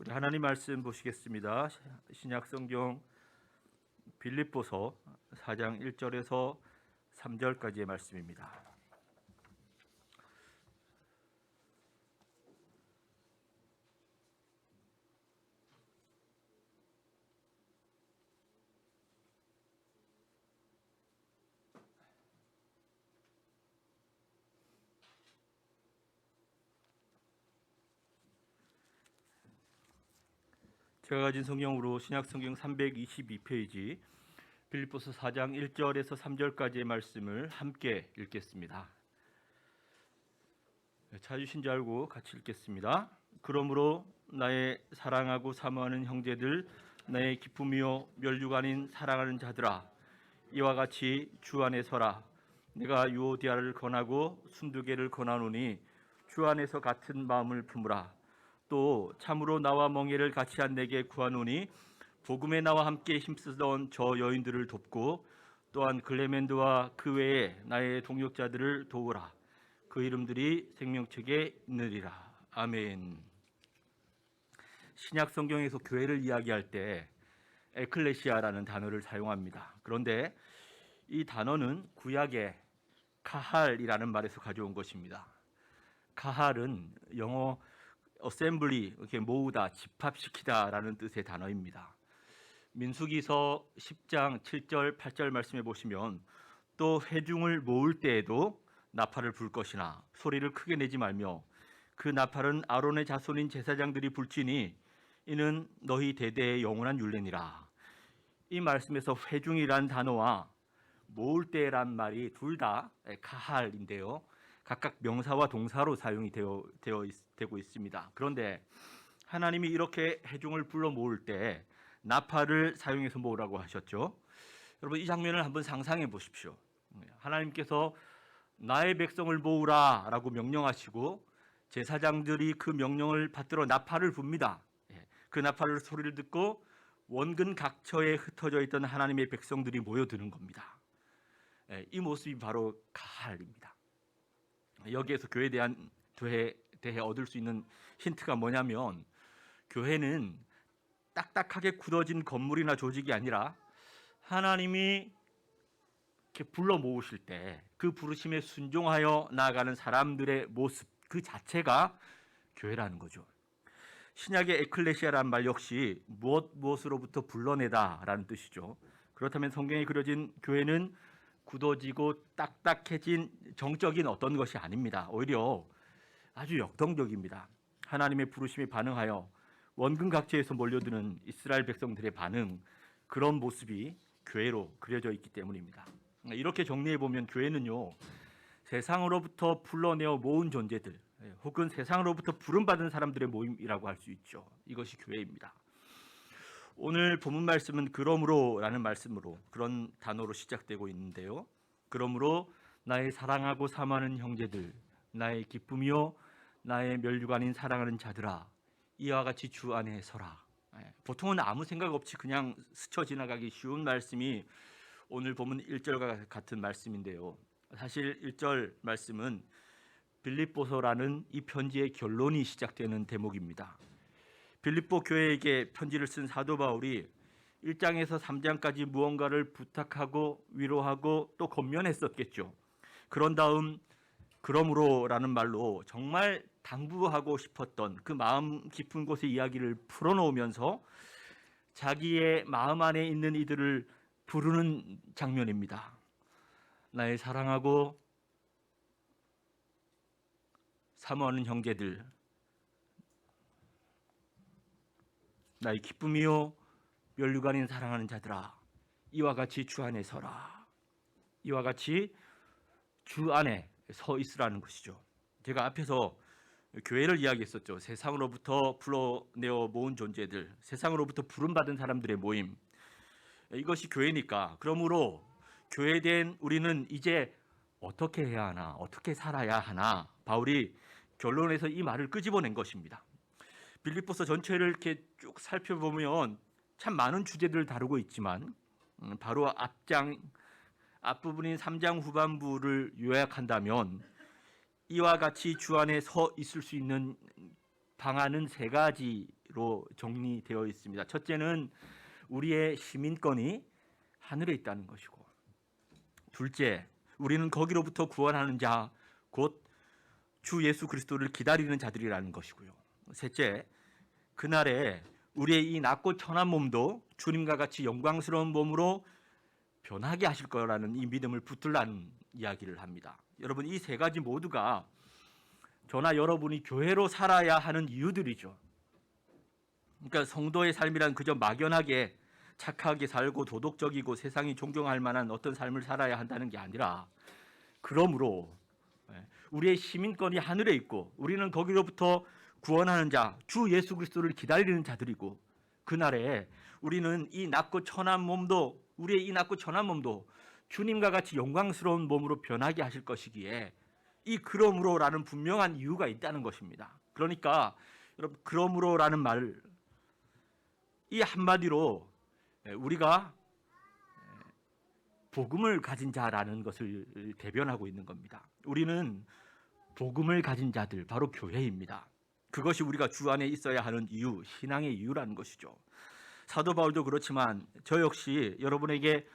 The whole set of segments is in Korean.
우리 하나님 말씀 보시겠습니다. 신약 성경 빌립보서 4장 1절에서 3절까지의 말씀입니다. 제가 가진 성경으로 신약 성경 322페이지 빌립보서 4장 1절에서 3절까지의 말씀을 함께 읽겠습니다. 찾으신 줄 알고 같이 읽겠습니다. 그러므로 나의 사랑하고 사모하는 형제들, 나의 기쁨이요 면류가 아닌 사랑하는 자들아, 이와 같이 주 안에 서라. 내가 유오디아를 권하고 순두개를 권하노니 주 안에서 같은 마음을 품으라. 또 참으로 나와 멍에를 같이 한 내게 구하노니 복음에 나와 함께 힘쓰던 저 여인들을 돕고 또한 글레멘드와 그 외에 나의 동역자들을 도우라. 그 이름들이 생명책에 있느리라. 아멘. 신약 성경에서 교회를 이야기할 때 에클레시아라는 단어를 사용합니다. 그런데 이 단어는 구약의 카할이라는 말에서 가져온 것입니다. 카할은 영어 어셈블리, 이렇게 모으다, 집합시키다라는 뜻의 단어입니다. 민수기서 10장 7절 8절 말씀해 보시면 또 회중을 모을 때에도 나팔을 불 것이나 소리를 크게 내지 말며 그 나팔은 아론의 자손인 제사장들이 불지니 이는 너희 대대의 영원한 율례니라. 이 말씀에서 회중이란 단어와 모을 때란 말이 둘 다 카할인데요, 각각 명사와 동사로 사용이 되고 있습니다. 그런데 하나님이 이렇게 회중을 불러 모을 때 나팔을 사용해서 모으라고 하셨죠. 여러분, 이 장면을 한번 상상해 보십시오. 하나님께서 나의 백성을 모으라 라고 명령하시고 제사장들이 그 명령을 받들어 나팔을 붑니다. 그 나팔 소리를 듣고 원근 각처에 흩어져 있던 하나님의 백성들이 모여드는 겁니다. 이 모습이 바로 가할입니다. 여기에서 교회에 대해 얻을 수 있는 힌트가 뭐냐면, 교회는 딱딱하게 굳어진 건물이나 조직이 아니라 하나님이 이렇게 불러 모으실 때 그 부르심에 순종하여 나아가는 사람들의 모습 그 자체가 교회라는 거죠. 신약의 에클레시아라는 말 역시 무엇으로부터 불러내다라는 뜻이죠. 그렇다면 성경에 그려진 교회는 굳어지고 딱딱해진 정적인 어떤 것이 아닙니다. 오히려 아주 역동적입니다. 하나님의 부르심에 반응하여 원근 각지에서 몰려드는 이스라엘 백성들의 반응, 그런 모습이 교회로 그려져 있기 때문입니다. 이렇게 정리해 보면 교회는요, 세상으로부터 불러내어 모은 존재들 혹은 세상으로부터 부름받은 사람들의 모임이라고 할 수 있죠. 이것이 교회입니다. 오늘 본문 말씀은 그러므로라는 말씀으로, 그런 단어로 시작되고 있는데요. 그러므로 나의 사랑하고 사모하는 형제들, 나의 기쁨이요 나의 면류가 아닌 사랑하는 자들아, 이와 같이 주 안에 서라. 보통은 아무 생각 없이 그냥 스쳐 지나가기 쉬운 말씀이 오늘 본문 1절과 같은 말씀인데요. 사실 1절 말씀은 빌립보서라는 이 편지의 결론이 시작되는 대목입니다. 빌립보 교회에게 편지를 쓴 사도 바울이 1장에서 3장까지 무언가를 부탁하고 위로하고 또 권면했었겠죠. 그런 다음 그러므로라는 말로 정말 당부하고 싶었던 그 마음 깊은 곳의 이야기를 풀어놓으면서 자기의 마음 안에 있는 이들을 부르는 장면입니다. 나의 사랑하고 사모하는 형제들, 나의 기쁨이요 면류가 아닌 사랑하는 자들아, 이와 같이 주 안에 서라. 이와 같이 주 안에 서 있으라는 것이죠. 제가 앞에서 교회를 이야기했었죠. 세상으로부터 불러내어 모은 존재들, 세상으로부터 부름받은 사람들의 모임, 이것이 교회니까, 그러므로 교회된 우리는 이제 어떻게 해야 하나, 어떻게 살아야 하나, 바울이 결론에서 이 말을 끄집어낸 것입니다. 빌립보서 전체를 이렇게 쭉 살펴보면 참 많은 주제들을 다루고 있지만, 바로 앞부분인 3장 후반부를 요약한다면 이와 같이 주 안에 서 있을 수 있는 방안은 세 가지로 가지로 정리되어 있습니다. 첫째는 우리의 시민권이 하늘에 있다는 것이고, 둘째, 우리는 거기로부터 구원하는 자, 곧 주 예수 그리스도를 기다리는 자들이라는 것이고요. 셋째, 그날에 우리의 이 낮고 천한 몸도 주님과 같이 영광스러운 몸으로 변하게 하실 거라는 이 믿음을 붙들라는 이야기를 합니다. 여러분, 이 세 가지 모두가 저나 여러분이 교회로 살아야 하는 이유들이죠. 그러니까 성도의 삶이란 그저 막연하게 착하게 살고 도덕적이고 세상이 존경할 만한 어떤 삶을 살아야 한다는 게 아니라, 그러므로 우리의 시민권이 하늘에 있고 우리는 거기로부터 구원하는 자, 주 예수 그리스도를 기다리는 자들이고, 그날에 우리는 이 낮고 천한 몸도, 우리의 이 낮고 천한 몸도 주님과 같이 영광스러운 몸으로 변하게 하실 것이기에 이 그러므로라는 분명한 이유가 있다는 것입니다. 그러니까 여러분, 그러므로라는 말, 이 한마디로 우리가 복음을 가진 자라는 것을 대변하고 있는 겁니다. 우리는 복음을 가진 자들, 바로 교회입니다. 그것이 우리가 주 안에 있어야 하는 이유, 신앙의 이유라는 것이죠. 사도 바울도 그렇지만 저 역시 여러분에게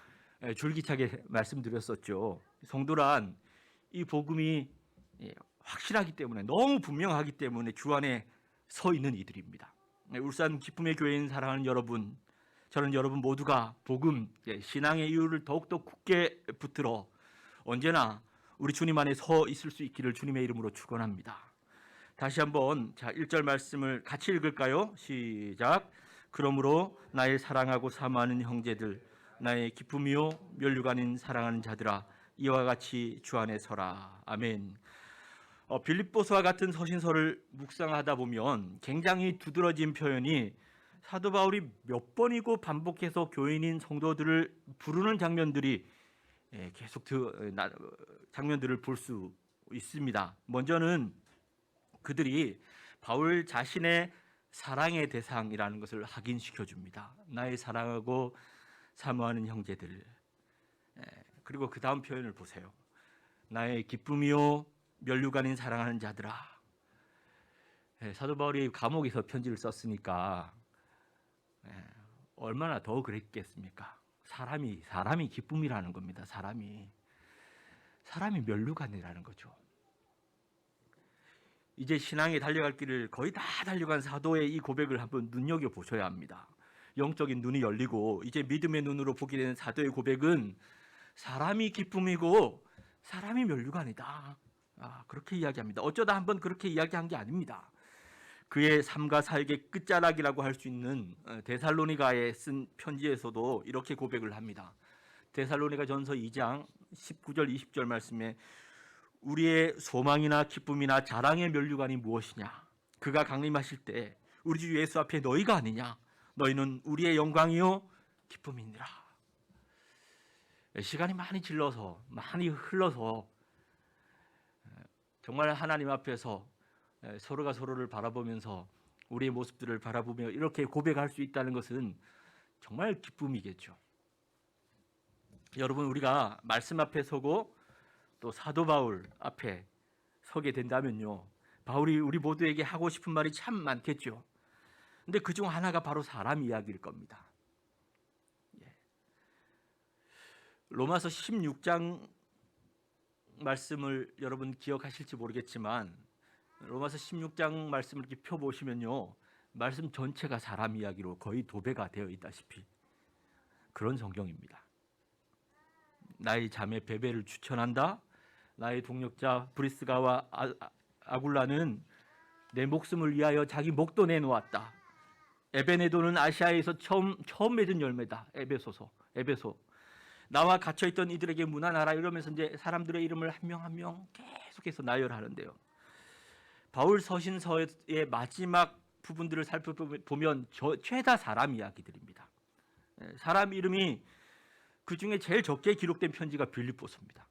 줄기차게 말씀드렸었죠. 성도란 이 복음이 확실하기 때문에, 너무 분명하기 때문에 주 안에 서 있는 이들입니다. 울산 기쁨의 교회인 사랑하는 여러분, 저는 여러분 모두가 복음, 신앙의 이유를 더욱더 굳게 붙들어 언제나 우리 주님 안에 서 있을 수 있기를 주님의 이름으로 축원합니다. 다시 한번 1절 말씀을 같이 읽을까요? 시작. 그러므로 나의 사랑하고 사모하는 형제들, 나의 기쁨이요 멸류가 아닌 사랑하는 자들아, 이와 같이 주 안에 서라. 아멘. 빌립보서와 같은 서신서를 묵상하다 보면 굉장히 두드러진 표현이, 사도 바울이 몇 번이고 반복해서 교인인 성도들을 부르는 장면들이 계속 장면들을 볼 수 있습니다. 먼저는 그들이 바울 자신의 사랑의 대상이라는 것을 확인시켜 줍니다. 나의 사랑하고 사모하는 형제들. 그리고 그 다음 표현을 보세요. 나의 기쁨이요 멸류가 아닌 사랑하는 자들아. 사도 바울이 감옥에서 편지를 썼으니까 얼마나 더 그랬겠습니까? 사람이 기쁨이라는 겁니다. 사람이 멸류가 아니라는 거죠. 이제 신앙에 달려갈 길을 거의 다 달려간 사도의 이 고백을 한번 눈여겨 보셔야 합니다. 영적인 눈이 열리고 이제 믿음의 눈으로 보게 되는 사도의 고백은 사람이 기쁨이고 사람이 멸류가 아니다. 그렇게 이야기합니다. 어쩌다 한번 그렇게 이야기한 게 아닙니다. 그의 삶과 사역의 끝자락이라고 할 수 있는 데살로니가에 쓴 편지에서도 이렇게 고백을 합니다. 데살로니가 전서 2장 19절 20절 말씀에 우리의 소망이나 기쁨이나 자랑의 면류관이 무엇이냐? 그가 강림하실 때 우리 주 예수 앞에 너희가 아니냐? 너희는 우리의 영광이요 기쁨이니라. 시간이 많이 흘러서 정말 하나님 앞에서 서로가 서로를 바라보면서 우리의 모습들을 바라보며 이렇게 고백할 수 있다는 것은 정말 기쁨이겠죠. 여러분, 우리가 말씀 앞에 서고 또 사도 바울 앞에 서게 된다면요, 바울이 우리 모두에게 하고 싶은 말이 참 많겠죠. 근데 그중 하나가 바로 사람 이야기일 겁니다. 로마서 16장 말씀을 여러분 기억하실지 모르겠지만 로마서 16장 말씀을 이렇게 펴보시면요, 말씀 전체가 사람 이야기로 거의 도배가 되어 있다시피 그런 성경입니다. 나의 자매 베베를 추천한다. 나의 동력자 브리스가와 아굴라는 내 목숨을 위하여 자기 목도 내놓았다. 에베네도는 아시아에서 처음 맺은 열매다. 에베소. 나와 갇혀있던 이들에게 문안하라. 이러면서 이제 사람들의 이름을 한 명 한 명 계속해서 나열하는데요. 바울 서신서의 마지막 부분들을 살펴보면 죄다 사람 이야기들입니다. 사람 이름이 그 중에 제일 적게 기록된 편지가 빌립보서입니다.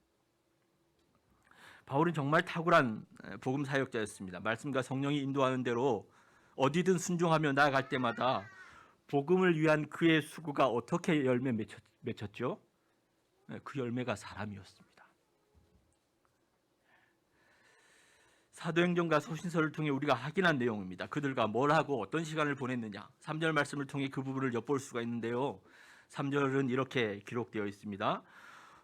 바울은 정말 탁월한 복음 사역자였습니다. 말씀과 성령이 인도하는 대로 어디든 순종하며 나아갈 때마다 복음을 위한 그의 수고가 어떻게 열매 맺혔죠? 그 열매가 사람이었습니다. 사도행전과 소신서를 통해 우리가 확인한 내용입니다. 그들과 뭘 하고 어떤 시간을 보냈느냐. 3절 말씀을 통해 그 부분을 엿볼 수가 있는데요. 3절은 이렇게 기록되어 있습니다.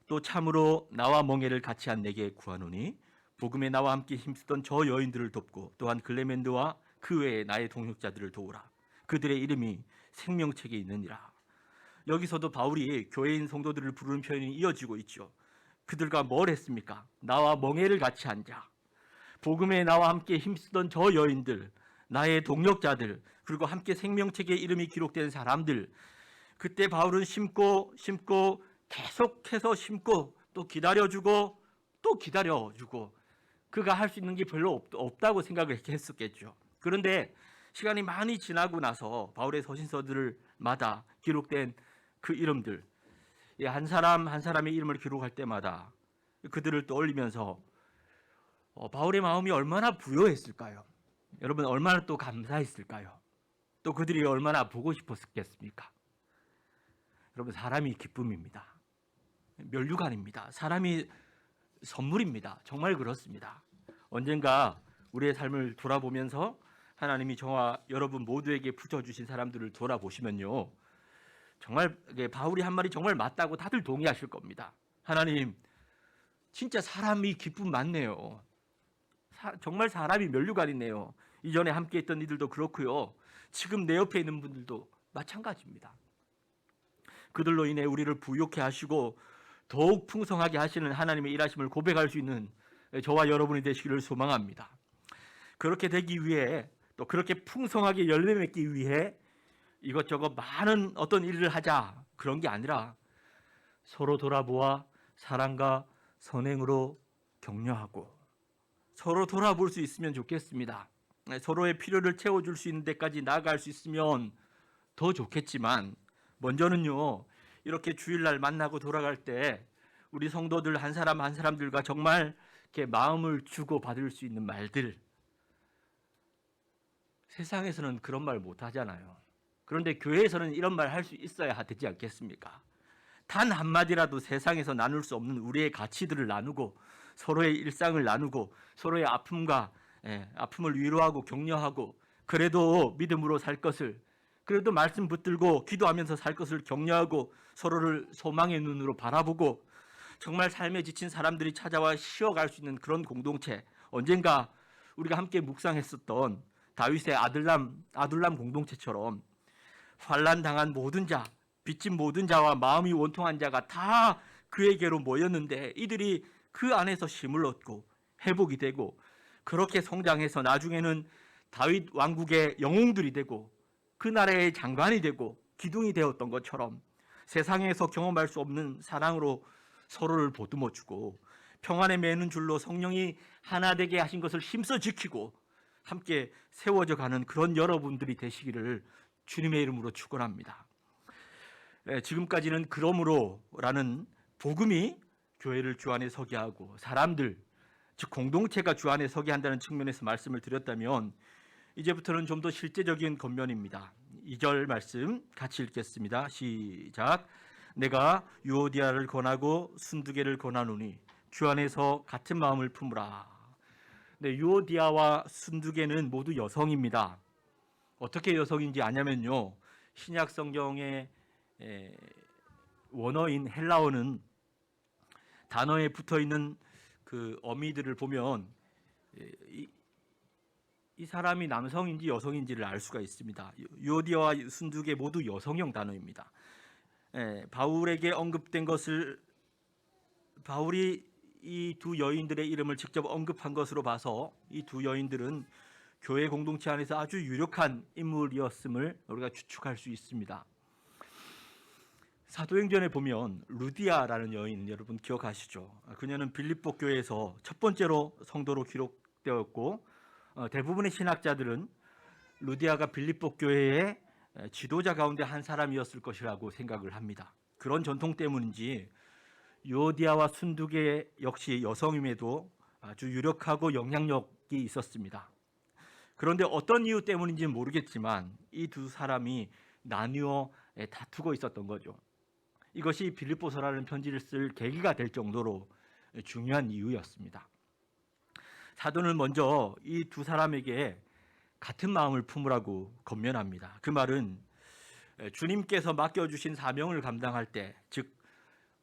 또 참으로 나와 멍에를 같이 한 내게 구하노니 복음에 나와 함께 힘쓰던 저 여인들을 돕고 또한 글레멘드와 그 외에 나의 동역자들을 도우라. 그들의 이름이 생명책에 있느니라. 여기서도 바울이 교회인 성도들을 부르는 표현이 이어지고 있죠. 그들과 뭘 했습니까? 나와 멍에를 같이 한 자, 복음에 나와 함께 힘쓰던 저 여인들, 나의 동역자들, 그리고 함께 생명책에 이름이 기록된 사람들. 그때 바울은 심고 계속해서 심고 또 기다려주고 또 기다려주고 그가 할 수 있는 게 별로 없다고 생각을 했었겠죠. 그런데 시간이 많이 지나고 나서 바울의 서신서들마다 기록된 그 이름들, 한 사람 한 사람의 이름을 기록할 때마다 그들을 떠올리면서 바울의 마음이 얼마나 부여했을까요? 여러분, 얼마나 또 감사했을까요? 또 그들이 얼마나 보고 싶었겠습니까? 여러분, 사람이 기쁨입니다. 면류관입니다. 사람이 선물입니다. 정말 그렇습니다. 언젠가 우리의 삶을 돌아보면서 하나님이 저와 여러분 모두에게 붙여주신 사람들을 돌아보시면요, 정말 바울이 한 말이 정말 맞다고 다들 동의하실 겁니다. 하나님, 진짜 사람이 기쁨 많네요. 정말 사람이 면류관이네요. 이전에 함께했던 이들도 그렇고요. 지금 내 옆에 있는 분들도 마찬가지입니다. 그들로 인해 우리를 부욕해 하시고 더욱 풍성하게 하시는 하나님의 일하심을 고백할 수 있는 저와 여러분이 되시기를 소망합니다. 그렇게 되기 위해, 또 그렇게 풍성하게 열매 맺기 위해 이것저것 많은 어떤 일을 하자, 그런 게 아니라 서로 돌아보아 사랑과 선행으로 격려하고 서로 돌아볼 수 있으면 좋겠습니다. 서로의 필요를 채워줄 수 있는 데까지 나아갈 수 있으면 더 좋겠지만, 먼저는요, 이렇게 주일날 만나고 돌아갈 때 우리 성도들 한 사람 한 사람들과 정말 이렇게 마음을 주고 받을 수 있는 말들, 세상에서는 그런 말 못 하잖아요. 그런데 교회에서는 이런 말 할 수 있어야 되지 않겠습니까? 단 한마디라도 세상에서 나눌 수 없는 우리의 가치들을 나누고 서로의 일상을 나누고 서로의 아픔을 위로하고 격려하고, 그래도 믿음으로 살 것을, 그래도 말씀 붙들고 기도하면서 살 것을 격려하고 서로를 소망의 눈으로 바라보고, 정말 삶에 지친 사람들이 찾아와 쉬어갈 수 있는 그런 공동체, 언젠가 우리가 함께 묵상했었던 다윗의 아둘람 공동체처럼 환난 당한 모든 자, 빚진 모든 자와 마음이 원통한 자가 다 그에게로 모였는데 이들이 그 안에서 힘을 얻고 회복이 되고, 그렇게 성장해서 나중에는 다윗 왕국의 영웅들이 되고 그 나라의 장관이 되고 기둥이 되었던 것처럼 세상에서 경험할 수 없는 사랑으로 서로를 보듬어주고 평안에 매는 줄로 성령이 하나 되게 하신 것을 힘써 지키고 함께 세워져 가는 그런 여러분들이 되시기를 주님의 이름으로 축원합니다. 지금까지는 그러므로라는 복음이 교회를 주 안에 서게 하고 사람들, 즉 공동체가 주 안에 서게 한다는 측면에서 말씀을 드렸다면, 이제부터는 좀 더 실제적인 겉면입니다. 2절 말씀 같이 읽겠습니다. 시작. 내가 유오디아를 권하고 순두개를 권하노니 주 안에서 같은 마음을 품으라. 네, 유오디아와 순두개는 모두 여성입니다. 어떻게 여성인지 아냐면요, 신약 성경의 원어인 헬라어는 단어에 붙어 있는 그 어미들을 보면 이 사람이 남성인지 여성인지를 알 수가 있습니다. 유오디아와 순두개 모두 여성형 단어입니다. 바울에게 언급된 것을, 바울이 이 두 여인들의 이름을 직접 언급한 것으로 봐서 이 두 여인들은 교회 공동체 안에서 아주 유력한 인물이었음을 우리가 추측할 수 있습니다. 사도행전에 보면 루디아라는 여인, 여러분 기억하시죠? 그녀는 빌립보 교회에서 첫 번째로 성도로 기록되었고, 대부분의 신학자들은 루디아가 빌립보 교회의 지도자 가운데 한 사람이었을 것이라고 생각을 합니다. 그런 전통 때문인지 유오디아와 순두개 역시 여성임에도 아주 유력하고 영향력이 있었습니다. 그런데 어떤 이유 때문인지는 모르겠지만 이 두 사람이 나뉘어 다투고 있었던 거죠. 이것이 빌립보서라는 편지를 쓸 계기가 될 정도로 중요한 이유였습니다. 사도는 먼저 이 두 사람에게 같은 마음을 품으라고 권면합니다. 그 말은 주님께서 맡겨주신 사명을 감당할 때, 즉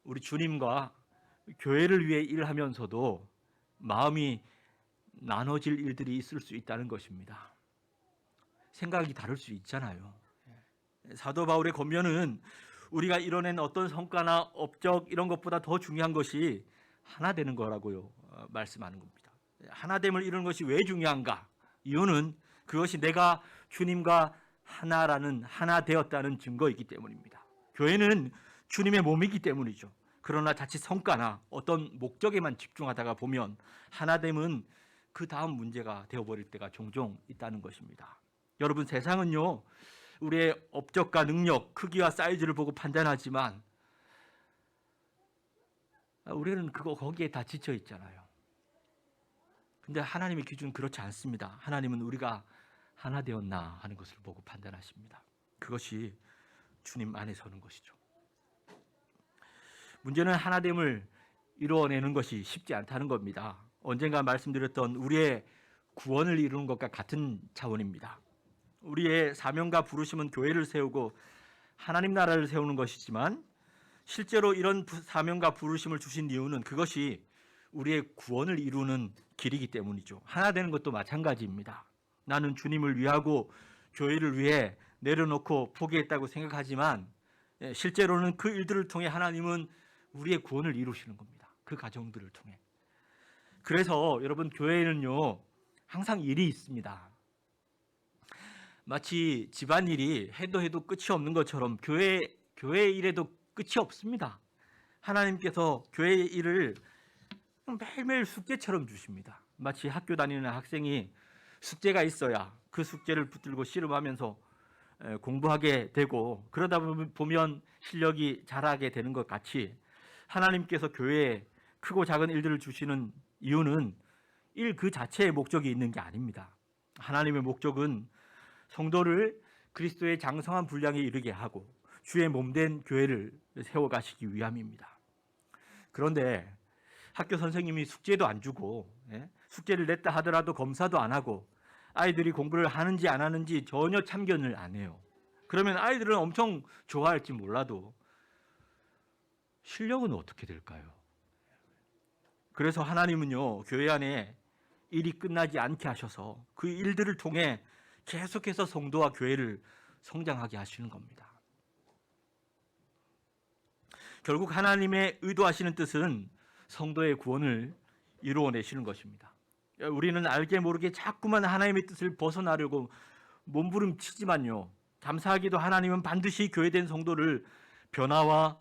우리 주님과 교회를 위해 일하면서도 마음이 나눠질 일들이 있을 수 있다는 것입니다. 생각이 다를 수 있잖아요. 사도 바울의 권면은 우리가 이뤄낸 어떤 성과나 업적 이런 것보다 더 중요한 것이 하나 되는 거라고요 말씀하는 겁니다. 하나됨을 이루는 것이 왜 중요한가? 이유는 그것이 내가 주님과 하나 되었다는 증거이기 때문입니다. 교회는 주님의 몸이기 때문이죠. 그러나 자칫 성과나 어떤 목적에만 집중하다가 보면 하나됨은 그 다음 문제가 되어버릴 때가 종종 있다는 것입니다. 여러분, 세상은요 우리의 업적과 능력, 크기와 사이즈를 보고 판단하지만 우리는 거기에 다 지쳐 있잖아요. 근데 하나님의 기준은 그렇지 않습니다. 하나님은 우리가 하나 되었나 하는 것을 보고 판단하십니다. 그것이 주님 안에 서는 것이죠. 문제는 하나됨을 이루어내는 것이 쉽지 않다는 겁니다. 언젠가 말씀드렸던 우리의 구원을 이루는 것과 같은 차원입니다. 우리의 사명과 부르심은 교회를 세우고 하나님 나라를 세우는 것이지만 실제로 이런 사명과 부르심을 주신 이유는 그것이 우리의 구원을 이루는 길이기 때문이죠. 하나 되는 것도 마찬가지입니다. 나는 주님을 위하고 교회를 위해 내려놓고 포기했다고 생각하지만 실제로는 그 일들을 통해 하나님은 우리의 구원을 이루시는 겁니다. 그 과정들을 통해. 그래서 여러분, 교회는요 항상 일이 있습니다. 마치 집안일이 해도 끝이 없는 것처럼 교회 일에도 끝이 없습니다. 하나님께서 교회 일을 매일매일 숙제처럼 주십니다. 마치 학교 다니는 학생이 숙제가 있어야 그 숙제를 붙들고 씨름하면서 공부하게 되고 그러다 보면 실력이 자라게 되는 것 같이 하나님께서 교회에 크고 작은 일들을 주시는 이유는 일 그 자체의 목적이 있는 게 아닙니다. 하나님의 목적은 성도를 그리스도의 장성한 분량에 이르게 하고 주의 몸된 교회를 세워가시기 위함입니다. 그런데 학교 선생님이 숙제도 안 주고 숙제를 냈다 하더라도 검사도 안 하고 아이들이 공부를 하는지 안 하는지 전혀 참견을 안 해요. 그러면 아이들은 엄청 좋아할지 몰라도 실력은 어떻게 될까요? 그래서 하나님은요 교회 안에 일이 끝나지 않게 하셔서 그 일들을 통해 계속해서 성도와 교회를 성장하게 하시는 겁니다. 결국 하나님의 의도하시는 뜻은 성도의 구원을 이루어내시는 것입니다. 우리는 알게 모르게 자꾸만 하나님의 뜻을 벗어나려고 몸부림치지만요, 감사하게도 하나님은 반드시 교회된 성도를 변화와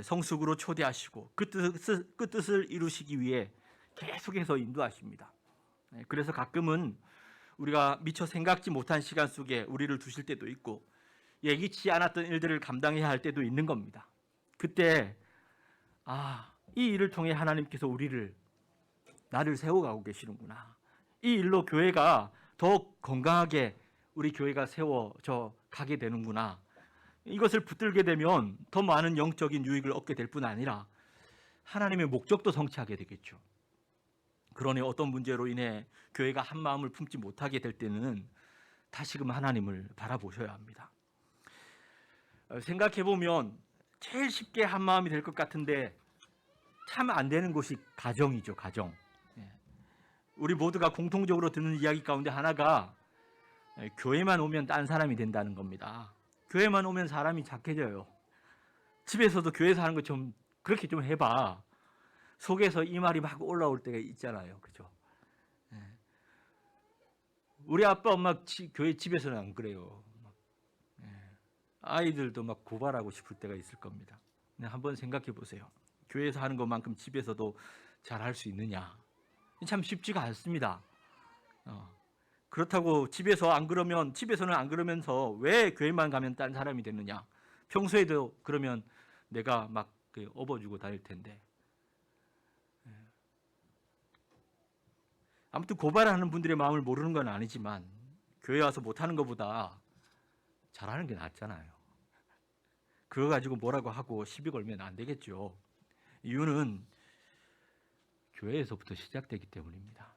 성숙으로 초대하시고 그 뜻을 이루시기 위해 계속해서 인도하십니다. 그래서 가끔은 우리가 미처 생각지 못한 시간 속에 우리를 두실 때도 있고 예기치 않았던 일들을 감당해야 할 때도 있는 겁니다. 그때 이 일을 통해 하나님께서 나를 세워가고 계시는구나. 이 일로 교회가 더 건강하게 우리 교회가 세워져 가게 되는구나. 이것을 붙들게 되면 더 많은 영적인 유익을 얻게 될 뿐 아니라 하나님의 목적도 성취하게 되겠죠. 그러니 어떤 문제로 인해 교회가 한 마음을 품지 못하게 될 때는 다시금 하나님을 바라보셔야 합니다. 생각해보면 제일 쉽게 한 마음이 될 것 같은데 참 안 되는 것이 가정이죠. 가정. 우리 모두가 공통적으로 듣는 이야기 가운데 하나가 교회만 오면 딴 사람이 된다는 겁니다. 교회만 오면 사람이 착해져요. 집에서도 교회에서 하는 거 좀 그렇게 좀 해봐. 속에서 이 말이 막 올라올 때가 있잖아요. 그죠? 우리 아빠 엄마 교회 집에서는 안 그래요. 아이들도 막 고발하고 싶을 때가 있을 겁니다. 한번 생각해 보세요. 교회에서 하는 것만큼 집에서도 잘할 수 있느냐? 참 쉽지가 않습니다. 그렇다고 집에서는 안 그러면서 왜 교회만 가면 딴 사람이 되느냐? 평소에도 그러면 내가 막 업어주고 다닐 텐데. 아무튼 고발하는 분들의 마음을 모르는 건 아니지만 교회 와서 못하는 것보다 잘하는 게 낫잖아요. 그거 가지고 뭐라고 하고 시비 걸면 안 되겠죠. 이유는 교회에서부터 시작되기 때문입니다.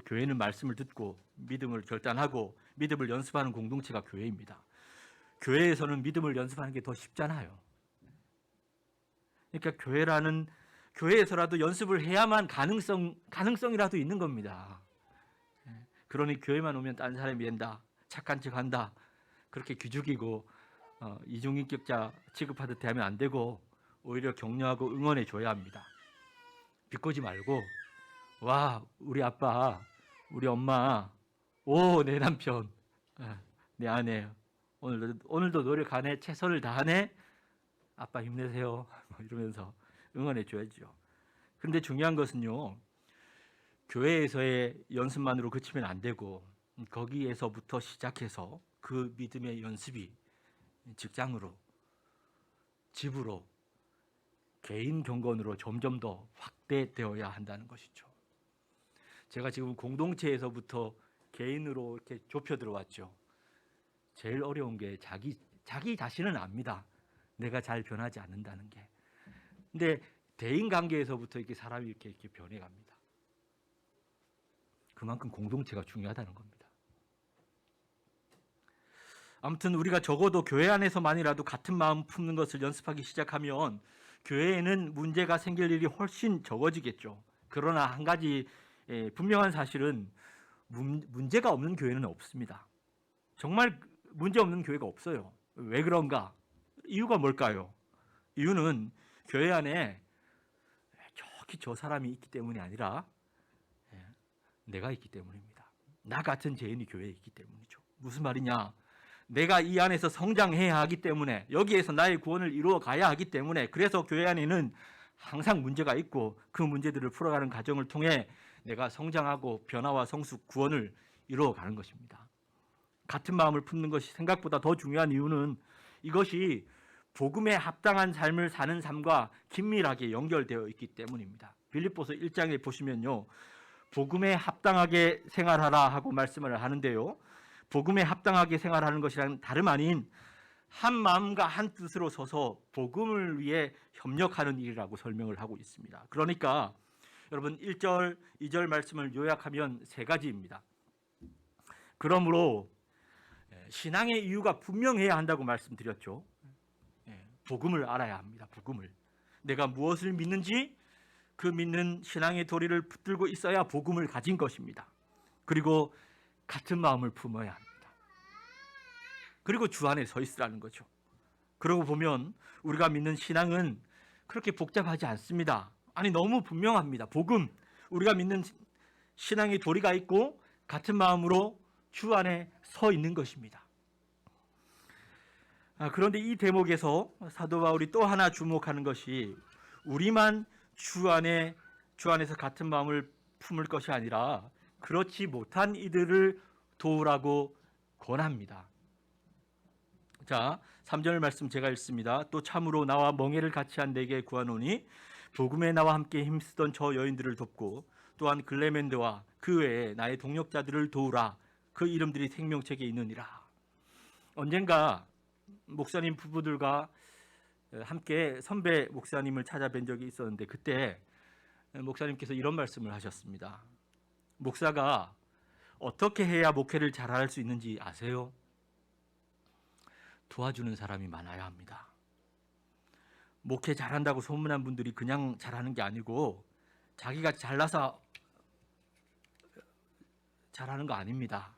교회는 말씀을 듣고 믿음을 결단하고 믿음을 연습하는 공동체가 교회입니다. 교회에서는 믿음을 연습하는 게 더 쉽잖아요. 그러니까 교회에서라도 연습을 해야만 가능성이라도 있는 겁니다. 그러니 교회만 오면 딴 사람이 된다, 착한 척한다, 그렇게 기죽이고 이중인격자 취급하듯 대하면 안 되고 오히려 격려하고 응원해 줘야 합니다. 비꼬지 말고 와 우리 아빠, 우리 엄마, 오 내 남편, 내 아내 오늘도 노력하네, 최선을 다하네, 아빠 힘내세요 이러면서 응원해 줘야죠. 그런데 중요한 것은요, 교회에서의 연습만으로 그치면 안 되고 거기에서부터 시작해서 그 믿음의 연습이 직장으로, 집으로, 개인 경건으로 점점 더 확대되어야 한다는 것이죠. 제가 지금 공동체에서부터 개인으로 이렇게 좁혀 들어왔죠. 제일 어려운 게 자기 자신은 압니다. 내가 잘 변하지 않는다는 게. 근데 대인 관계에서부터 이렇게 사람이 이렇게 변해갑니다. 그만큼 공동체가 중요하다는 겁니다. 아무튼 우리가 적어도 교회 안에서만이라도 같은 마음 품는 것을 연습하기 시작하면 교회에는 문제가 생길 일이 훨씬 적어지겠죠. 그러나 한 가지 분명한 사실은 문제가 없는 교회는 없습니다. 정말 문제 없는 교회가 없어요. 왜 그런가? 이유가 뭘까요? 이유는 교회 안에 저기 저 사람이 있기 때문이 아니라 내가 있기 때문입니다. 나 같은 죄인이 교회에 있기 때문이죠. 무슨 말이냐? 내가 이 안에서 성장해야 하기 때문에, 여기에서 나의 구원을 이루어 가야 하기 때문에, 그래서 교회 안에는 항상 문제가 있고 그 문제들을 풀어가는 과정을 통해 내가 성장하고 변화와 성숙, 구원을 이루어 가는 것입니다. 같은 마음을 품는 것이 생각보다 더 중요한 이유는 이것이 복음에 합당한 삶을 사는 삶과 긴밀하게 연결되어 있기 때문입니다. 빌립보서 1장에 보시면요, 복음에 합당하게 생활하라 하고 말씀을 하는데요, 복음에 합당하게 생활하는 것이란 다름 아닌 한 마음과 한 뜻으로 서서 복음을 위해 협력하는 일이라고 설명을 하고 있습니다. 그러니까 여러분 1절, 2절 말씀을 요약하면 세 가지입니다. 그러므로 신앙의 이유가 분명해야 한다고 말씀드렸죠. 복음을 알아야 합니다. 복음을. 내가 무엇을 믿는지 그 믿는 신앙의 도리를 붙들고 있어야 복음을 가진 것입니다. 그리고 같은 마음을 품어야 합니다. 그리고 주 안에 서 있으라는 거죠. 그러고 보면 우리가 믿는 신앙은 그렇게 복잡하지 않습니다. 아니 너무 분명합니다. 복음, 우리가 믿는 신앙의 도리가 있고 같은 마음으로 주 안에 서 있는 것입니다. 그런데 이 대목에서 사도 바울이 또 하나 주목하는 것이 우리만 주 안에서 같은 마음을 품을 것이 아니라 그렇지 못한 이들을 도우라고 권합니다. 자, 3절 말씀 제가 읽습니다. 또 참으로 나와 멍에를 같이 한 내게 구하노니 복음에 나와 함께 힘쓰던 저 여인들을 돕고 또한 글레멘드와 그 외에 나의 동역자들을 도우라. 그 이름들이 생명책에 있느니라. 언젠가 목사님 부부들과 함께 선배 목사님을 찾아뵌 적이 있었는데 그때 목사님께서 이런 말씀을 하셨습니다. 목사가 어떻게 해야 목회를 잘할 수 있는지 아세요? 도와주는 사람이 많아야 합니다. 목회 잘한다고 소문난 분들이 그냥 잘하는 게 아니고 자기가 잘나서 잘하는 거 아닙니다.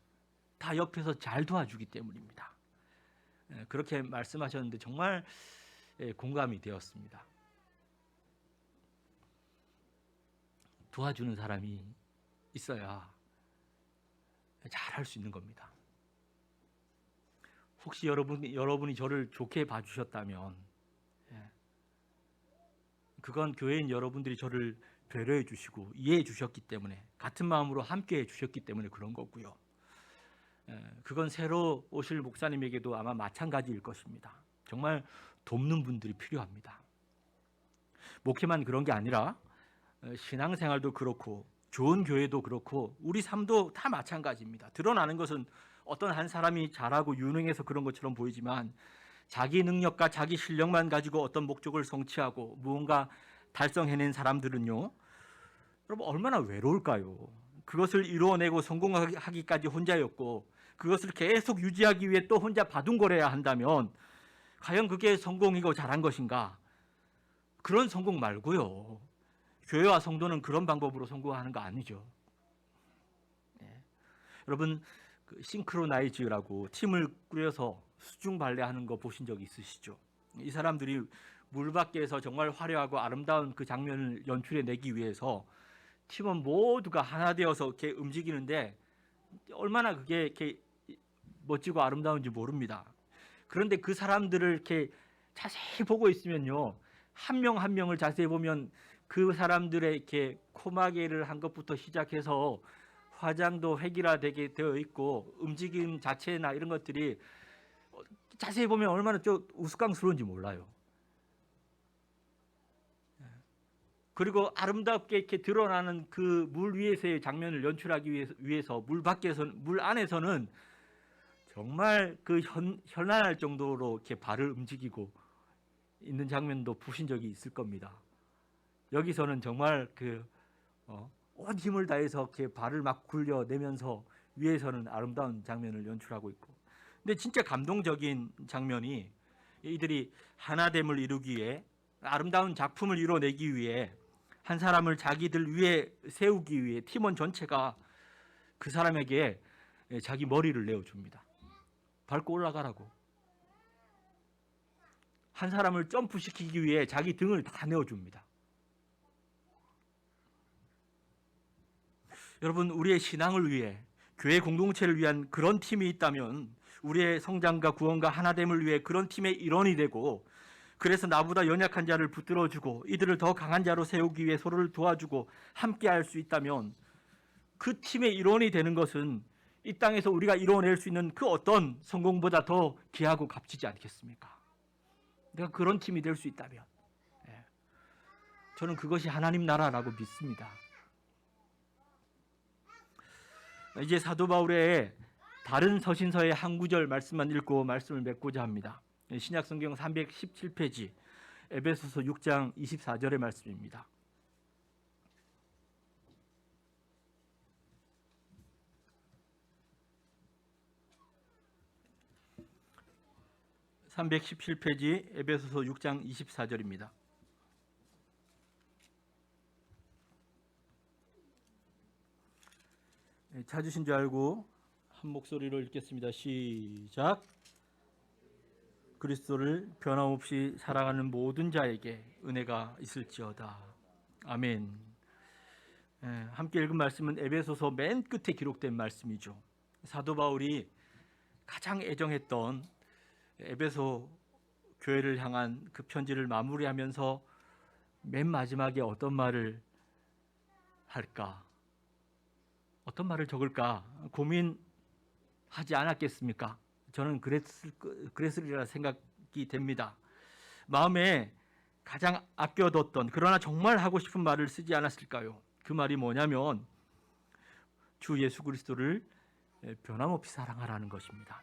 다 옆에서 잘 도와주기 때문입니다. 그렇게 말씀하셨는데 정말 공감이 되었습니다. 도와주는 사람이 있어야 잘할 수 있는 겁니다. 혹시 여러분이 저를 좋게 봐주셨다면 그건 교회인 여러분들이 저를 배려해 주시고 이해해 주셨기 때문에, 같은 마음으로 함께해 주셨기 때문에 그런 거고요. 그건 새로 오실 목사님에게도 아마 마찬가지일 것입니다. 정말 돕는 분들이 필요합니다. 목회만 그런 게 아니라 신앙생활도 그렇고 좋은 교회도 그렇고 우리 삶도 다 마찬가지입니다. 드러나는 것은 어떤 한 사람이 잘하고 유능해서 그런 것처럼 보이지만 자기 능력과 자기 실력만 가지고 어떤 목적을 성취하고 무언가 달성해낸 사람들은요, 여러분 얼마나 외로울까요? 그것을 이루어내고 성공하기까지 혼자였고 그것을 계속 유지하기 위해 또 혼자 바둥거려야 한다면 과연 그게 성공이고 잘한 것인가? 그런 성공 말고요. 교회와 성도는 그런 방법으로 성공하는 거 아니죠. 네. 여러분 싱크로나이즈라고 팀을 꾸려서 수중 발레하는 거 보신 적 있으시죠? 이 사람들이 물 밖에서 정말 화려하고 아름다운 그 장면을 연출해내기 위해서 팀원 모두가 하나 되어서 이렇게 움직이는데 얼마나 그게 이렇게 멋지고 아름다운지 모릅니다. 그런데 그 사람들을 이렇게 자세히 보고 있으면요, 한 명 한 명을 자세히 보면 그 사람들의 이렇게 코마개를 한 것부터 시작해서 화장도 획일화되게 되어 있고 움직임 자체나 이런 것들이 자세히 보면 얼마나 좀 우스꽝스러운지 몰라요. 그리고 아름답게 이렇게 드러나는 그 물 위에서의 장면을 연출하기 위해서 물 밖에서 물 안에서는 정말 그 현란할 정도로 이렇게 발을 움직이고 있는 장면도 보신 적이 있을 겁니다. 여기서는 정말 온 힘을 다해서 이렇게 발을 막 굴려내면서 위에서는 아름다운 장면을 연출하고 있고, 근데 진짜 감동적인 장면이 이들이 하나됨을 이루기 위해 아름다운 작품을 이뤄내기 위해 한 사람을 자기들 위에 세우기 위해 팀원 전체가 그 사람에게 자기 머리를 내어줍니다. 밟고 올라가라고. 한 사람을 점프시키기 위해 자기 등을 다 내어줍니다. 여러분, 우리의 신앙을 위해 교회 공동체를 위한 그런 팀이 있다면 우리의 성장과 구원과 하나됨을 위해 그런 팀의 일원이 되고, 그래서 나보다 연약한 자를 붙들어주고 이들을 더 강한 자로 세우기 위해 서로를 도와주고 함께 할 수 있다면 그 팀의 일원이 되는 것은 이 땅에서 우리가 이루어낼 수 있는 그 어떤 성공보다 더 귀하고 값지지 않겠습니까? 내가 그런 팀이 될 수 있다면 저는 그것이 하나님 나라라고 믿습니다. 이제 사도 바울의 다른 서신서의 한 구절 말씀만 읽고 말씀을 맺고자 합니다. 신약 성경 317페이지 에베소서 6장 24절의 말씀입니다. (317페이지) 에베소서 6장 24절입니다. 찾으신 줄 알고 한 목소리로 읽겠습니다. 시작. 그리스도를 변함없이 사랑하는 모든 자에게 은혜가 있을지어다. 아멘. 함께 읽은 말씀은 에베소서 맨 끝에 기록된 말씀이죠. 사도 바울이 가장 애정했던 에베소 교회를 향한 그 편지를 마무리하면서 맨 마지막에 어떤 말을 할까? 어떤 말을 적을까 고민하지 않았겠습니까? 저는 그랬으리라 생각이 됩니다. 마음에 가장 아껴뒀던 그러나 정말 하고 싶은 말을 쓰지 않았을까요? 그 말이 뭐냐면 주 예수 그리스도를 변함없이 사랑하라는 것입니다.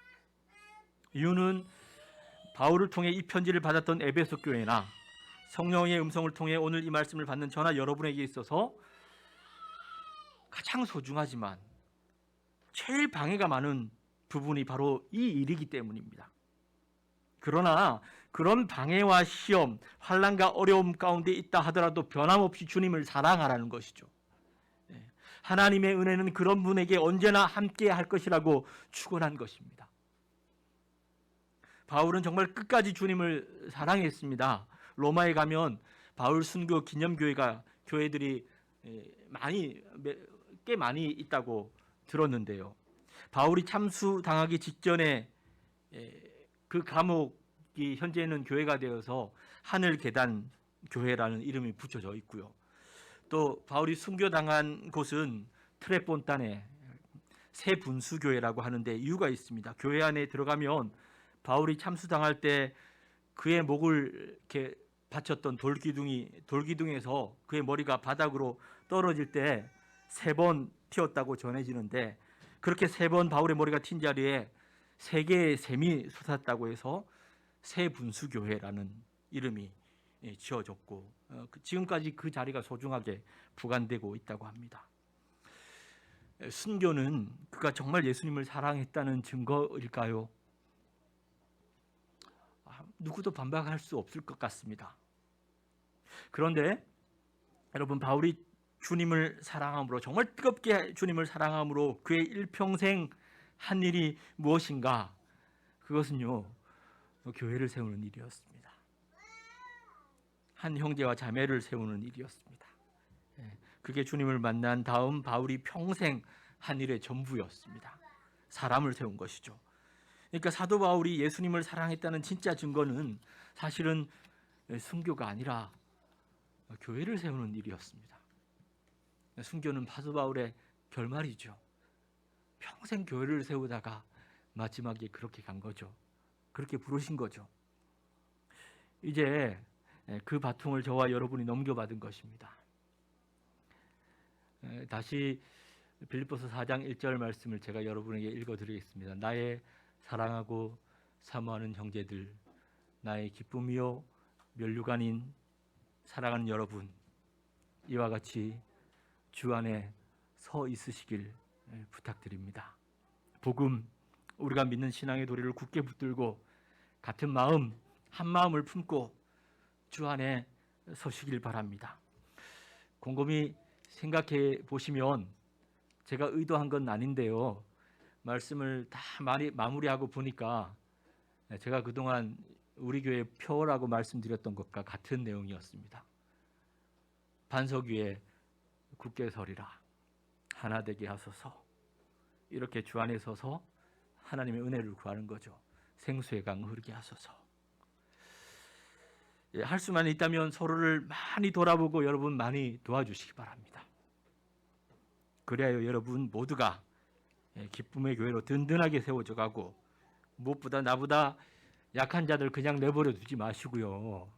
이유는 바울을 통해 이 편지를 받았던 에베소 교회나 성령의 음성을 통해 오늘 이 말씀을 받는 저나 여러분에게 있어서 가장 소중하지만 제일 방해가 많은 부분이 바로 이 일이기 때문입니다. 그러나 그런 방해와 시험, 환난과 어려움 가운데 있다 하더라도 변함없이 주님을 사랑하라는 것이죠. 하나님의 은혜는 그런 분에게 언제나 함께 할 것이라고 축원한 것입니다. 바울은 정말 끝까지 주님을 사랑했습니다. 로마에 가면 바울 순교 기념교회가 교회들이 꽤 많이 있다고 들었는데요. 바울이 참수당하기 직전에 그 감옥이 현재는 교회가 되어서 하늘계단 교회라는 이름이 붙여져 있고요. 또 바울이 순교당한 곳은 트레폰타네 새분수교회라고 하는데 이유가 있습니다. 교회 안에 들어가면 바울이 참수당할 때 그의 목을 이렇게 받쳤던 돌기둥에서 그의 머리가 바닥으로 떨어질 때 3번 튀었다고 전해지는데, 그렇게 3번 바울의 머리가 튄 자리에 3개의 샘이 솟았다고 해서 새분수교회라는 이름이 지어졌고 지금까지 그 자리가 소중하게 보관되고 있다고 합니다. 순교는 그가 정말 예수님을 사랑했다는 증거일까요? 누구도 반박할 수 없을 것 같습니다. 그런데 여러분, 바울이 주님을 사랑함으로, 정말 뜨겁게 주님을 사랑함으로 그의 일평생 한 일이 무엇인가? 그것은요, 교회를 세우는 일이었습니다. 한 형제와 자매를 세우는 일이었습니다. 그게 주님을 만난 다음 바울이 평생 한 일의 전부였습니다. 사람을 세운 것이죠. 그러니까 사도 바울이 예수님을 사랑했다는 진짜 증거는 사실은 순교가 아니라 교회를 세우는 일이었습니다. 순교는 사도 바울의 결말이죠. 평생 교회를 세우다가 마지막에 그렇게 간 거죠. 그렇게 부르신 거죠. 이제 그 바통을 저와 여러분이 넘겨받은 것입니다. 다시 빌립보서 4장 1절 말씀을 제가 여러분에게 읽어드리겠습니다. 나의 사랑하고 사모하는 형제들, 나의 기쁨이요 면류관인 사랑하는 여러분, 이와 같이 주 안에 서 있으시길 부탁드립니다. 복음, 우리가 믿는 신앙의 도리를 굳게 붙들고 같은 마음, 한 마음을 품고 주 안에 서시길 바랍니다. 곰곰이 생각해 보시면 제가 의도한 건 아닌데요. 말씀을 다 마무리하고 보니까 제가 그동안 우리 교회 표라고 말씀드렸던 것과 같은 내용이었습니다. 반석 위에 굳게 서리라. 하나 되게 하소서. 이렇게 주 안에 서서 하나님의 은혜를 구하는 거죠. 생수의 강 흐르게 하소서. 할 수만 있다면 서로를 많이 돌아보고 여러분 많이 도와주시기 바랍니다. 그래야 여러분 모두가 기쁨의 교회로 든든하게 세워져 가고, 무엇보다 나보다 약한 자들 그냥 내버려 두지 마시고요.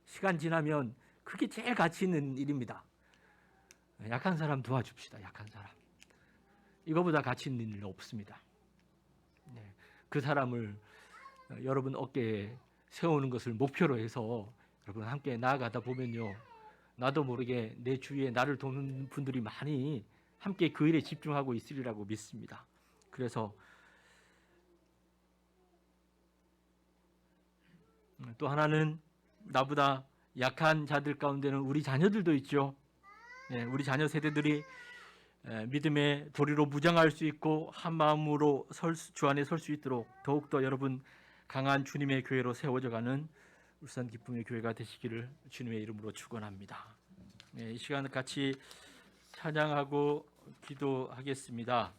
시간 지나면 그게 제일 가치 있는 일입니다. 약한 사람 도와줍시다. 약한 사람. 이거보다 가치 있는 일은 없습니다. 그 사람을 여러분 어깨에 세우는 것을 목표로 해서 여러분 함께 나아가다 보면요, 나도 모르게 내 주위에 나를 돕는 분들이 많이 함께 그 일에 집중하고 있으리라고 믿습니다. 그래서 또 하나는, 나보다 약한 자들 가운데는 우리 자녀들도 있죠. 우리 자녀 세대들이 믿음의 도리로 무장할 수 있고 한 마음으로 주 안에 설 수 있도록 더욱더 여러분 강한 주님의 교회로 세워져가는 울산 기쁨의 교회가 되시기를 주님의 이름으로 축원합니다. 이 시간 같이 찬양하고 기도하겠습니다.